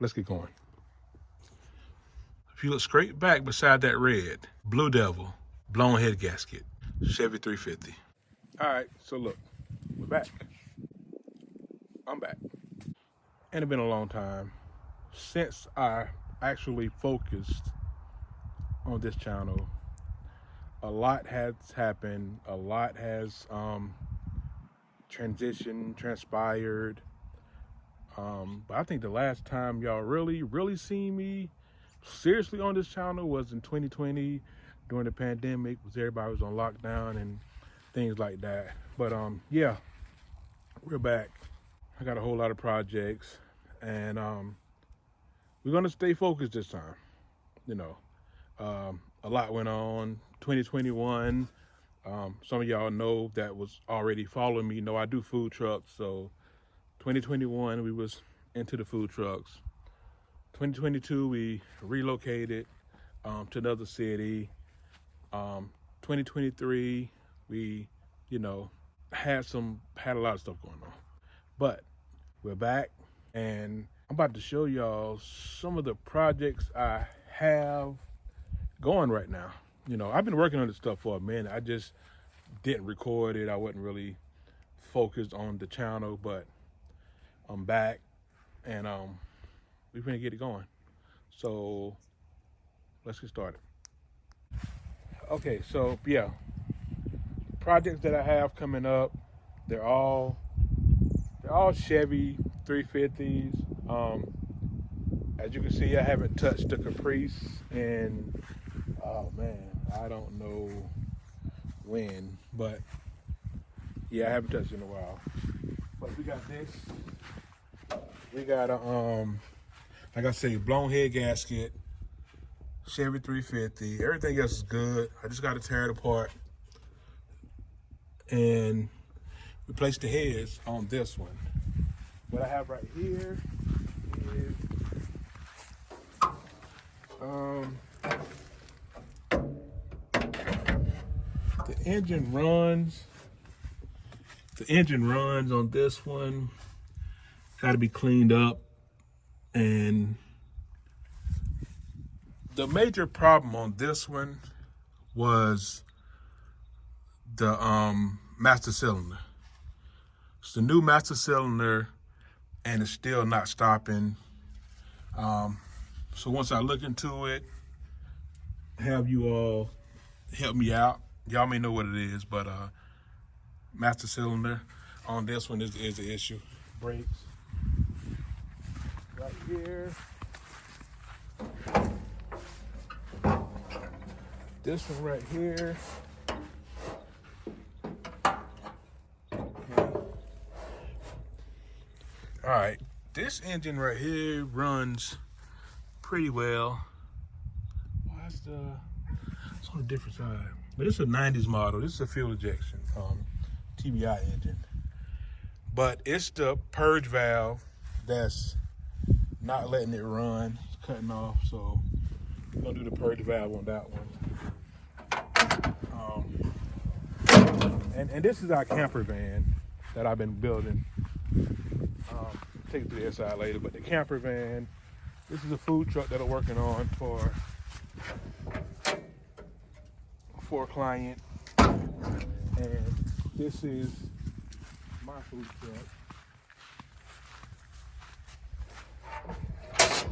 Let's get going. If you look straight back beside that red, Blue Devil, blown head gasket, Chevy 350. All right, so look, we're back. I'm back. And it's been a long time since I actually focused on this channel. A lot has happened. A lot has transitioned, transpired. But I think the last time y'all really seen me seriously on this channel was in 2020 during the pandemic, was everybody was on lockdown and things like that. But yeah, we're back. I got a whole lot of projects, and we're gonna stay focused this time. You know, a lot went on. 2021. Some of y'all know that was already following me. Know I do food trucks, so 2021 we was into the food trucks. 2022 we relocated to another city. 2023 we, had a lot of stuff going on. But we're back, and I'm about to show y'all some of the projects I have going right now. I've been working on this stuff for a minute. I just didn't record it. I wasn't really focused on the channel, but I'm back, and we're gonna get it going. So let's get started. Okay, so yeah, projects that I have coming up, they're all Chevy 350s. As you can see, I haven't touched the Caprice in, oh man, I don't know when, but yeah, I haven't touched it in a while. But we got this. We got a like I say, blown head gasket, Chevy 350. Everything else is good. I just got to tear it apart and replace the heads on this one. What I have right here is the engine runs. The engine runs on this one. Got to be cleaned up. And the major problem on this one was the master cylinder. It's the new master cylinder, and it's still not stopping. So once I look into it, have you all help me out. Y'all may know what it is, but master cylinder on this one is the issue. Brakes right here. This one right here. Okay. All right, this engine right here runs pretty well. It's on a different side. But it's a 90s model. This is a fuel injection TBI engine. But it's the purge valve that's not letting it run. It's cutting off, so we're gonna do the purge valve on that one. And this is our camper van that I've been building. Take it to the inside later, but the camper van, this is a food truck that I'm working on for a client, and this is my food truck.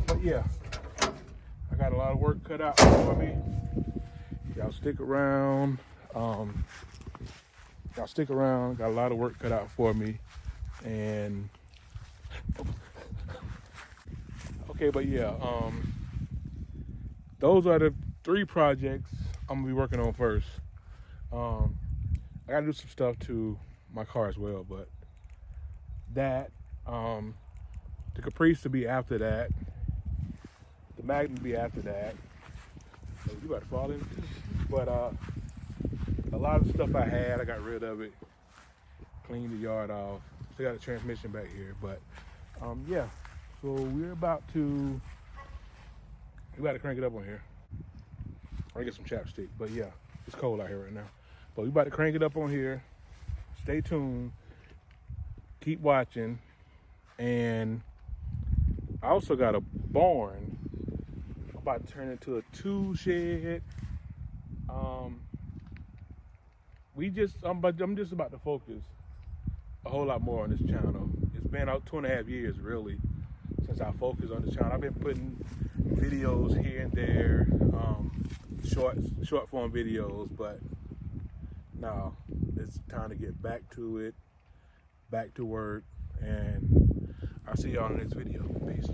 But yeah, I got a lot of work cut out for me. Y'all stick around. Got a lot of work cut out for me, and okay, but yeah, those are the 3 projects I'm gonna be working on first. I gotta do some stuff to my car as well, but that, the Caprice to be after that, the Magnum to be after that. Oh, you about to fall in? But a lot of stuff I had, I got rid of it, cleaned the yard off. Still got a transmission back here, but yeah. So we're about to crank it up on here. I get some chapstick, but yeah, it's cold out here right now. But we about to crank it up on here. Stay tuned, keep watching, and I also got a barn. I'm about to turn into a tool shed. I'm just about to focus a whole lot more on this channel. It's been out 2.5 years really since I focused on this channel. I've been putting videos here and there, short form videos, but now it's time to get back to it, back to work, and I'll see y'all in the next video. Peace.